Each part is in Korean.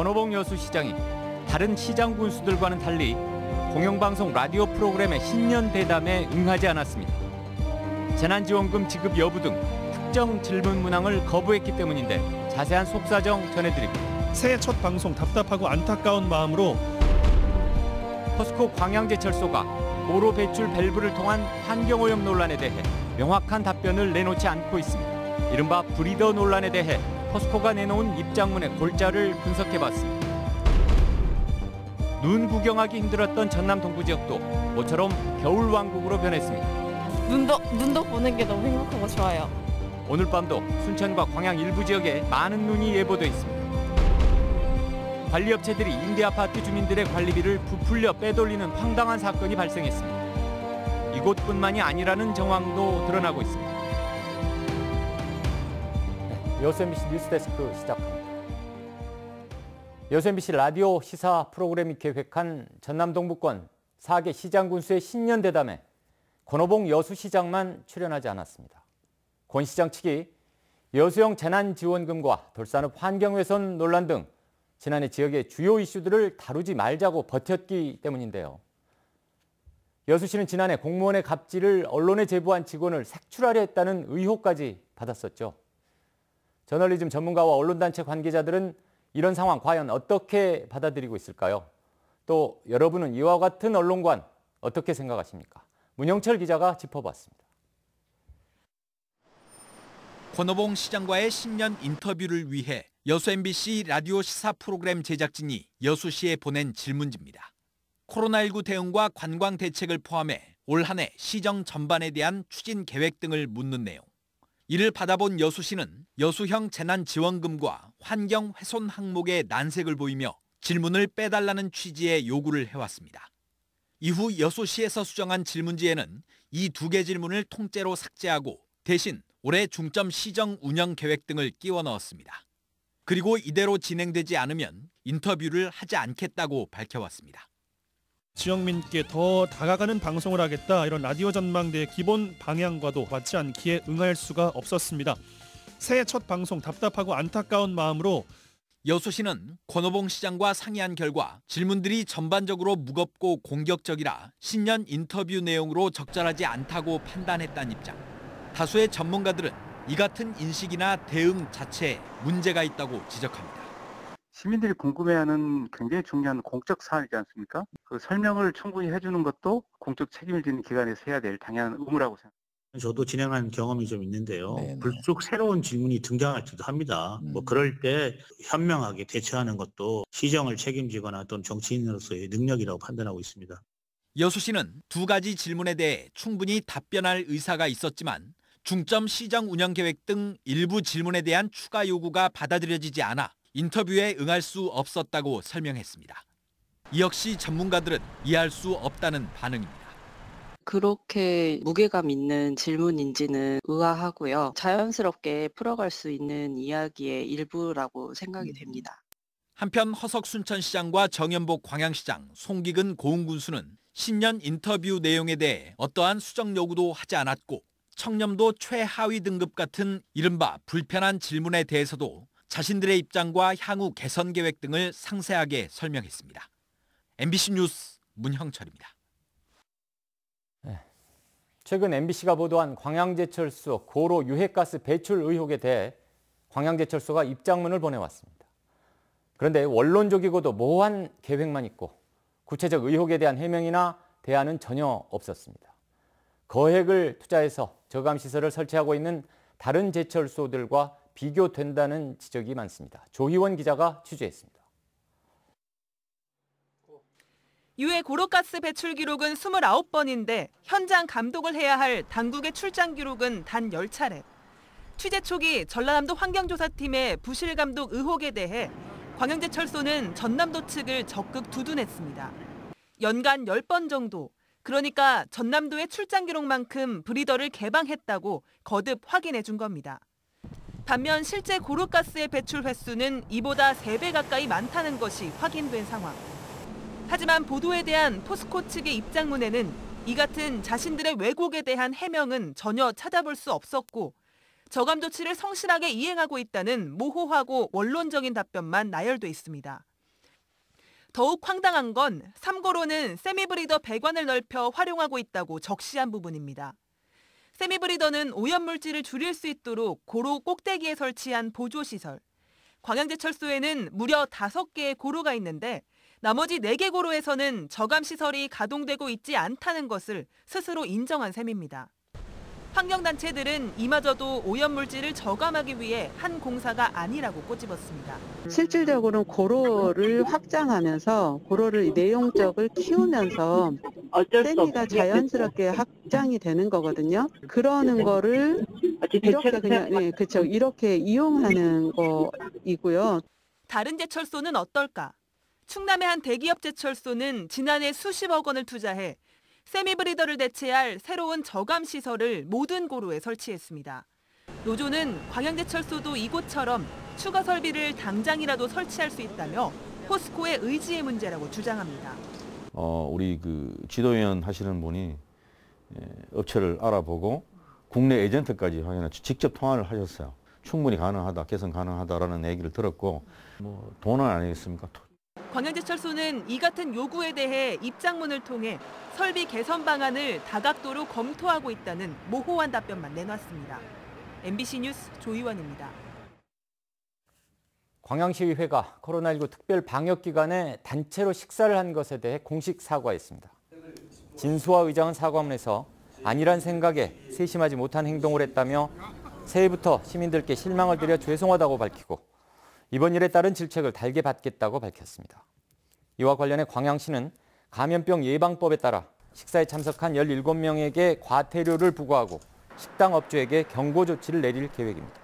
권오봉 여수시장이 다른 시장 군수들과는 달리 공영방송 라디오 프로그램의 신년 대담에 응하지 않았습니다. 재난지원금 지급 여부 등 특정 질문 문항을 거부했기 때문인데 자세한 속사정 전해드립니다. 새해 첫 방송 답답하고 안타까운 마음으로 포스코 광양제철소가 고로 배출 밸브를 통한 환경오염 논란에 대해 명확한 답변을 내놓지 않고 있습니다. 이른바 브리더 논란에 대해 포스코가 내놓은 입장문의 골자를 분석해봤습니다. 눈 구경하기 힘들었던 전남 동부 지역도 모처럼 겨울왕국으로 변했습니다. 눈도 보는 게 너무 행복하고 좋아요. 오늘 밤도 순천과 광양 일부 지역에 많은 눈이 예보돼 있습니다. 관리업체들이 임대아파트 주민들의 관리비를 부풀려 빼돌리는 황당한 사건이 발생했습니다. 이곳뿐만이 아니라는 정황도 드러나고 있습니다. 여수 MBC 뉴스데스크 시작합니다. 여수 MBC 라디오 시사 프로그램이 계획한 전남 동부권 4개 시장 군수의 신년 대담에 권오봉 여수시장만 출연하지 않았습니다. 권 시장 측이 여수형 재난지원금과 돌산업 환경훼손 논란 등 지난해 지역의 주요 이슈들을 다루지 말자고 버텼기 때문인데요. 여수시는 지난해 공무원의 갑질을 언론에 제보한 직원을 색출하려 했다는 의혹까지 받았었죠. 저널리즘 전문가와 언론단체 관계자들은 이런 상황 과연 어떻게 받아들이고 있을까요? 또 여러분은 이와 같은 언론관 어떻게 생각하십니까? 문영철 기자가 짚어봤습니다. 권오봉 시장과의 신년 인터뷰를 위해 여수 MBC 라디오 시사 프로그램 제작진이 여수시에 보낸 질문지입니다. 코로나19 대응과 관광 대책을 포함해 올 한 해 시정 전반에 대한 추진 계획 등을 묻는 내용. 이를 받아본 여수시는 여수형 재난지원금과 환경훼손 항목에 난색을 보이며 질문을 빼달라는 취지의 요구를 해왔습니다. 이후 여수시에서 수정한 질문지에는 이 두 개 질문을 통째로 삭제하고 대신 올해 중점 시정 운영 계획 등을 끼워 넣었습니다. 그리고 이대로 진행되지 않으면 인터뷰를 하지 않겠다고 밝혀왔습니다. 지역민께 더 다가가는 방송을 하겠다, 이런 라디오 전망대의 기본 방향과도 맞지 않기에 응할 수가 없었습니다. 새해 첫 방송 답답하고 안타까운 마음으로 여수시는 권오봉 시장과 상의한 결과 질문들이 전반적으로 무겁고 공격적이라 신년 인터뷰 내용으로 적절하지 않다고 판단했다는 입장. 다수의 전문가들은 이 같은 인식이나 대응 자체에 문제가 있다고 지적합니다. 시민들이 궁금해하는 굉장히 중요한 공적 사안이지 않습니까? 그 설명을 충분히 해주는 것도 공적 책임을 지는 기관에서 해야 될 당연한 의무라고 생각합니다. 저도 진행한 경험이 좀 있는데요. 네네. 불쑥 새로운 질문이 등장할지도 합니다. 그럴 때 현명하게 대처하는 것도 시정을 책임지거나 또는 정치인으로서의 능력이라고 판단하고 있습니다. 여수시는 두 가지 질문에 대해 충분히 답변할 의사가 있었지만 중점 시정 운영 계획 등 일부 질문에 대한 추가 요구가 받아들여지지 않아 인터뷰에 응할 수 없었다고 설명했습니다. 이 역시 전문가들은 이해할 수 없다는 반응입니다. 그렇게 무게감 있는 질문인지는 의아하고요. 자연스럽게 풀어갈 수 있는 이야기의 일부라고 생각이 됩니다. 한편 허석 순천시장과 정연복 광양시장, 송기근 고흥군수는 신년 인터뷰 내용에 대해 어떠한 수정 요구도 하지 않았고 청렴도 최하위 등급 같은 이른바 불편한 질문에 대해서도 자신들의 입장과 향후 개선 계획 등을 상세하게 설명했습니다. MBC 뉴스 문형철입니다. 최근 MBC가 보도한 광양제철소 고로 유해가스 배출 의혹에 대해 광양제철소가 입장문을 보내왔습니다. 그런데 원론적이고도 모호한 계획만 있고 구체적 의혹에 대한 해명이나 대안은 전혀 없었습니다. 거액을 투자해서 저감시설을 설치하고 있는 다른 제철소들과 비교된다는 지적이 많습니다. 조희원 기자가 취재했습니다. 유해 고로가스 배출 기록은 29번인데 현장 감독을 해야 할 당국의 출장 기록은 단 10차례. 취재 초기 전라남도 환경조사팀의 부실 감독 의혹에 대해 광양제철소는 전남도 측을 적극 두둔했습니다. 연간 10번 정도, 그러니까 전남도의 출장 기록만큼 브리더를 개방했다고 거듭 확인해 준 겁니다. 반면 실제 고로가스의 배출 횟수는 이보다 3배 가까이 많다는 것이 확인된 상황. 하지만 보도에 대한 포스코 측의 입장문에는 이 같은 자신들의 왜곡에 대한 해명은 전혀 찾아볼 수 없었고 저감 조치를 성실하게 이행하고 있다는 모호하고 원론적인 답변만 나열돼 있습니다. 더욱 황당한 건 3고로는 세미브리더 배관을 넓혀 활용하고 있다고 적시한 부분입니다. 세미브리더는 오염물질을 줄일 수 있도록 고로 꼭대기에 설치한 보조시설. 광양제철소에는 무려 5개의 고로가 있는데 나머지 4개 고로에서는 저감시설이 가동되고 있지 않다는 것을 스스로 인정한 셈입니다. 환경단체들은 이마저도 오염물질을 저감하기 위해 한 공사가 아니라고 꼬집었습니다. 실질적으로는 고로를 확장하면서 고로를 내용적을 키우면서 세미가 자연스럽게 확장이 되는 거거든요. 그러는 거를 이렇게 그냥 그렇죠. 이렇게 이용하는 거이고요. 다른 제철소는 어떨까? 충남의 한 대기업 제철소는 지난해 수십억 원을 투자해 세미브리더를 대체할 새로운 저감 시설을 모든 고로에 설치했습니다. 노조는 광양제철소도 이곳처럼 추가 설비를 당장이라도 설치할 수 있다며 포스코의 의지의 문제라고 주장합니다. 우리 지도위원 하시는 분이 업체를 알아보고 국내 에이전트까지 직접 통화를 하셨어요. 충분히 가능하다, 개선 가능하다라는 얘기를 들었고 돈은 아니겠습니까? 광양제철소는 이 같은 요구에 대해 입장문을 통해 설비 개선 방안을 다각도로 검토하고 있다는 모호한 답변만 내놨습니다. MBC 뉴스 조희원입니다. 광양시의회가 코로나19 특별 방역 기간에 단체로 식사를 한 것에 대해 공식 사과했습니다. 진수화 의장은 사과문에서 아니란 생각에 세심하지 못한 행동을 했다며 새해부터 시민들께 실망을 드려 죄송하다고 밝히고 이번 일에 따른 질책을 달게 받겠다고 밝혔습니다. 이와 관련해 광양시는 감염병 예방법에 따라 식사에 참석한 17명에게 과태료를 부과하고 식당 업주에게 경고 조치를 내릴 계획입니다.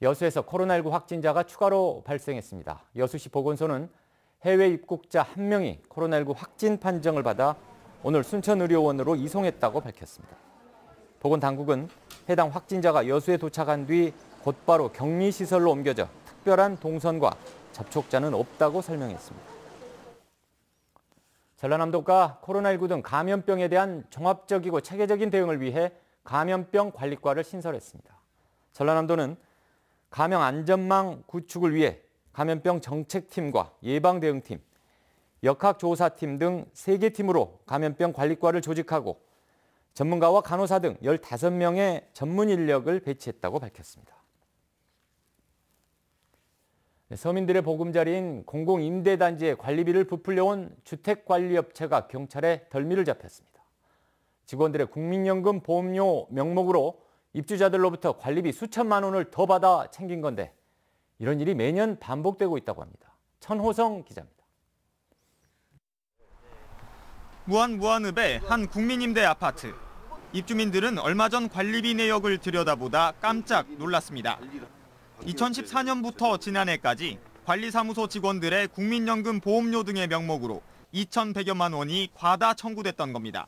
여수에서 코로나19 확진자가 추가로 발생했습니다. 여수시 보건소는 해외 입국자 1명이 코로나19 확진 판정을 받아 오늘 순천의료원으로 이송했다고 밝혔습니다. 보건당국은 해당 확진자가 여수에 도착한 뒤 곧바로 격리시설로 옮겨져 특별한 동선과 접촉자는 없다고 설명했습니다. 전라남도가 코로나19 등 감염병에 대한 종합적이고 체계적인 대응을 위해 감염병 관리과를 신설했습니다. 전라남도는 감염 안전망 구축을 위해 감염병 정책팀과 예방대응팀, 역학조사팀 등 3개 팀으로 감염병 관리과를 조직하고 전문가와 간호사 등 15명의 전문 인력을 배치했다고 밝혔습니다. 서민들의 보금자리인 공공임대단지에 관리비를 부풀려온 주택관리업체가 경찰에 덜미를 잡혔습니다. 직원들의 국민연금 보험료 명목으로 입주자들로부터 관리비 수천만 원을 더 받아 챙긴 건데 이런 일이 매년 반복되고 있다고 합니다. 천호성 기자입니다. 무안읍의 한 국민임대 아파트. 입주민들은 얼마 전 관리비 내역을 들여다보다 깜짝 놀랐습니다. 2014년부터 지난해까지 관리사무소 직원들의 국민연금 보험료 등의 명목으로 2,100여만 원이 과다 청구됐던 겁니다.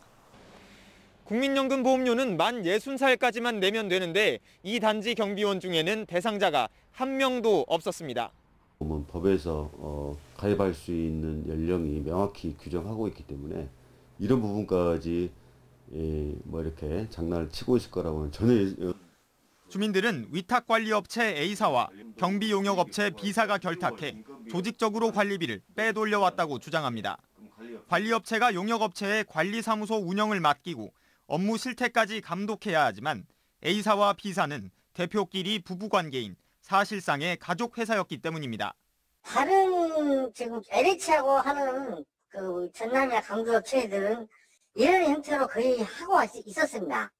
국민연금 보험료는 만 60살까지만 내면 되는데 이 단지 경비원 중에는 대상자가 한 명도 없었습니다. 법에서 가입할 수 있는 연령이 명확히 규정하고 있기 때문에 이런 부분까지 이렇게 장난을 치고 있을 거라고는 전혀. 주민들은 위탁관리업체 A사와 경비용역업체 B사가 결탁해 조직적으로 관리비를 빼돌려왔다고 주장합니다. 관리업체가 용역업체에 관리사무소 운영을 맡기고 업무 실태까지 감독해야 하지만 A사와 B사는 대표끼리 부부관계인 사실상의 가족회사였기 때문입니다. 다른 지금 LH하고 하는 전남이나 강주 업체들은 이런 형태로 거의 하고 있었습니다.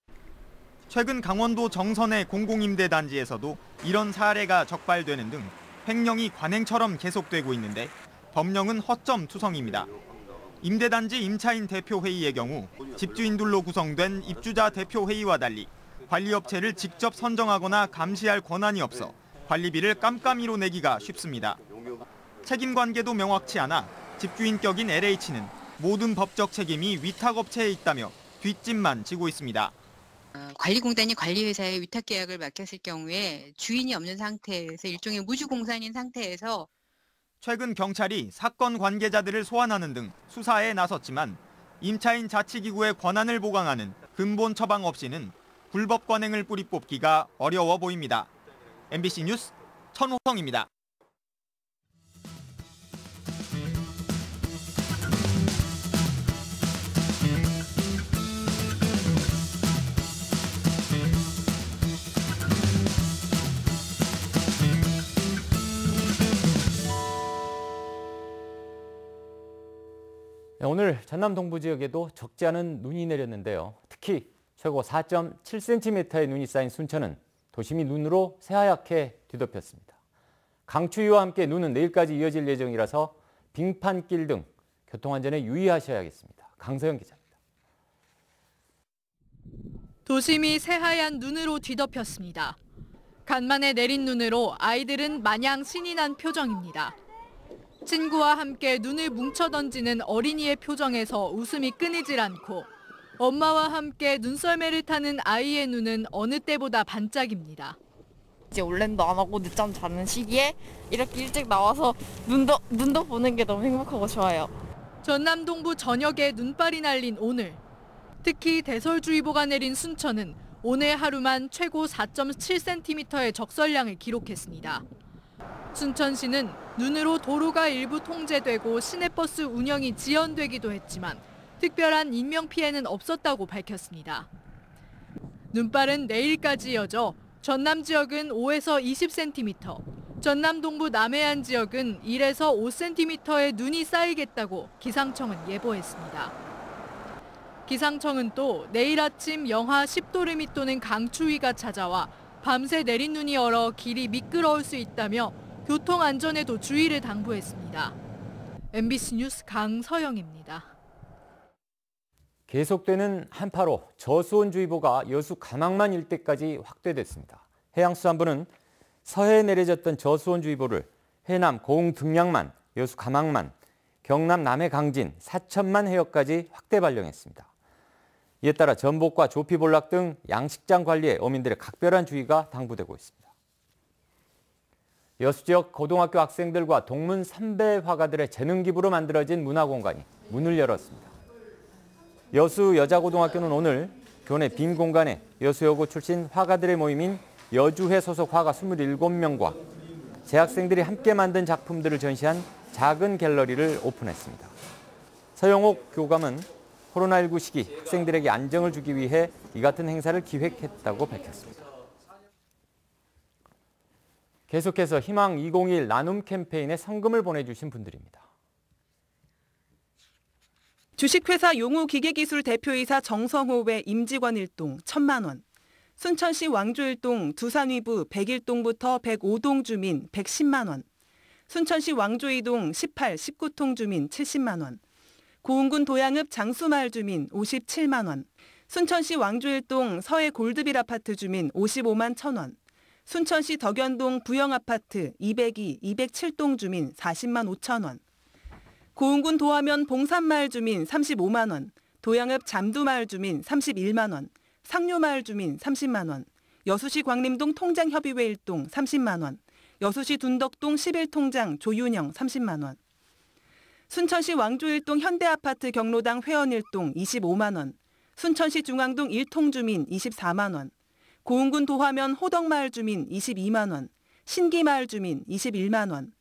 최근 강원도 정선의 공공임대단지에서도 이런 사례가 적발되는 등 횡령이 관행처럼 계속되고 있는데 법령은 허점투성입니다. 임대단지 임차인 대표회의의 경우 집주인들로 구성된 입주자 대표회의와 달리 관리업체를 직접 선정하거나 감시할 권한이 없어 관리비를 깜깜이로 내기가 쉽습니다. 책임관계도 명확치 않아 집주인격인 LH는 모든 법적 책임이 위탁업체에 있다며 뒷짐만 지고 있습니다. 관리공단이 관리회사에 위탁계약을 맡겼을 경우에 주인이 없는 상태에서 일종의 무주공산인 상태에서 최근 경찰이 사건 관계자들을 소환하는 등 수사에 나섰지만 임차인 자치기구의 권한을 보강하는 근본 처방 없이는 불법 관행을 뿌리뽑기가 어려워 보입니다. MBC 뉴스 천호성입니다. 오늘 전남 동부 지역에도 적지 않은 눈이 내렸는데요. 특히 최고 4.7cm의 눈이 쌓인 순천은 도심이 눈으로 새하얗게 뒤덮였습니다. 강추위와 함께 눈은 내일까지 이어질 예정이라서 빙판길 등 교통안전에 유의하셔야겠습니다. 강서영 기자입니다. 도심이 새하얀 눈으로 뒤덮였습니다. 간만에 내린 눈으로 아이들은 마냥 신이 난 표정입니다. 친구와 함께 눈을 뭉쳐 던지는 어린이의 표정에서 웃음이 끊이질 않고 엄마와 함께 눈썰매를 타는 아이의 눈은 어느 때보다 반짝입니다. 이제 원래도 안 하고 늦잠 자는 시기에 이렇게 일찍 나와서 눈도 보는 게 너무 행복하고 좋아요. 전남 동부 전역에 눈발이 날린 오늘. 특히 대설주의보가 내린 순천은 오늘 하루만 최고 4.7cm의 적설량을 기록했습니다. 순천시는 눈으로 도로가 일부 통제되고 시내버스 운영이 지연되기도 했지만 특별한 인명피해는 없었다고 밝혔습니다. 눈발은 내일까지 이어져 전남 지역은 5에서 20cm, 전남 동부 남해안 지역은 1에서 5cm의 눈이 쌓이겠다고 기상청은 예보했습니다. 기상청은 또 내일 아침 영하 10도를 밑도는 강추위가 찾아와 밤새 내린 눈이 얼어 길이 미끄러울 수 있다며 교통 안전에도 주의를 당부했습니다. MBC 뉴스 강서영입니다. 계속되는 한파로 저수온주의보가 여수 가망만 일대까지 확대됐습니다. 해양수산부는 서해에 내려졌던 저수온주의보를 해남 고흥 등량만, 여수 가망만, 경남 남해 강진, 사천만 해역까지 확대 발령했습니다. 이에 따라 전복과 조피볼락 등 양식장 관리에 어민들의 각별한 주의가 당부되고 있습니다. 여수 지역 고등학교 학생들과 동문 선배 화가들의 재능 기부로 만들어진 문화공간이 문을 열었습니다. 여수 여자고등학교는 오늘 교내 빈 공간에 여수여고 출신 화가들의 모임인 여주회 소속 화가 27명과 재학생들이 함께 만든 작품들을 전시한 작은 갤러리를 오픈했습니다. 서영옥 교감은 코로나19 시기 학생들에게 안정을 주기 위해 이 같은 행사를 기획했다고 밝혔습니다. 계속해서 희망 2021 나눔 캠페인에 성금을 보내주신 분들입니다. 주식회사 용우기계기술 대표이사 정성호의 임직원 일동 1,000만 원, 순천시 왕조 일동 두산위부 101동부터 105동 주민 110만 원, 순천시 왕조 2동 18, 19통 주민 70만 원, 고흥군 도양읍 장수마을 주민 57만 원, 순천시 왕조 1동 서해 골드빌 아파트 주민 55만 1,000원, 순천시 덕연동 부영아파트 202, 207동 주민 40만 5천 원, 고흥군 도하면 봉산마을 주민 35만 원, 도양읍 잠두마을 주민 31만 원, 상류마을 주민 30만 원, 여수시 광림동 통장협의회 1동 30만 원, 여수시 둔덕동 11통장 조윤영 30만 원, 순천시 왕조 1동 현대아파트 경로당 회원 1동 25만 원, 순천시 중앙동 1통 주민 24만 원, 고흥군 도하면 호덕마을 주민 22만 원, 신기마을 주민 21만 원,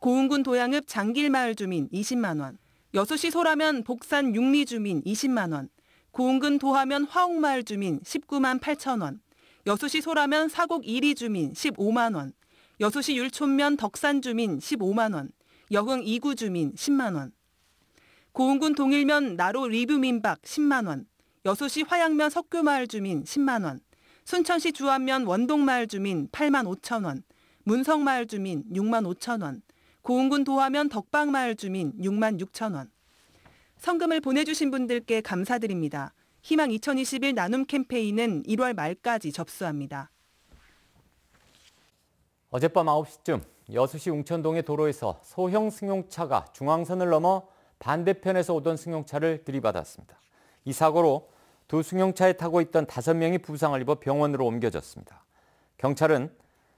고흥군 도양읍 장길마을 주민 20만 원, 여수시 소라면 복산 육리 주민 20만 원, 고흥군 도하면 화옥마을 주민 19만 8천 원, 여수시 소라면 사곡 1리 주민 15만 원, 여수시 율촌면 덕산 주민 15만 원, 여흥 2구 주민 10만 원, 고흥군 동일면 나로 리뷰민박 10만 원, 여수시 화양면 석교마을 주민 10만 원, 순천시 주안면 원동마을 주민 8만 5천 원, 문성마을 주민 6만 5천 원, 고흥군 도하면 덕방마을 주민 6만 6천 원. 성금을 보내주신 분들께 감사드립니다. 희망 2021 나눔 캠페인은 1월 말까지 접수합니다. 어젯밤 9시쯤 여수시 웅천동의 도로에서 소형 승용차가 중앙선을 넘어 반대편에서 오던 승용차를 들이받았습니다. 이 사고로 두 승용차에 타고 있던 5명이 부상을 입어 병원으로 옮겨졌습니다. 경찰은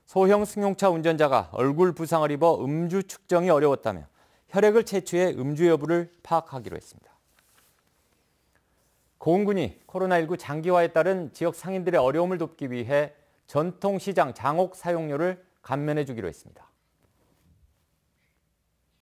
소형 승용차 운전자가 얼굴 부상을 입어 음주 측정이 어려웠다며 혈액을 채취해 음주 여부를 파악하기로 했습니다. 고흥군이 코로나19 장기화에 따른 지역 상인들의 어려움을 돕기 위해 전통시장 장옥 사용료를 감면해 주기로 했습니다.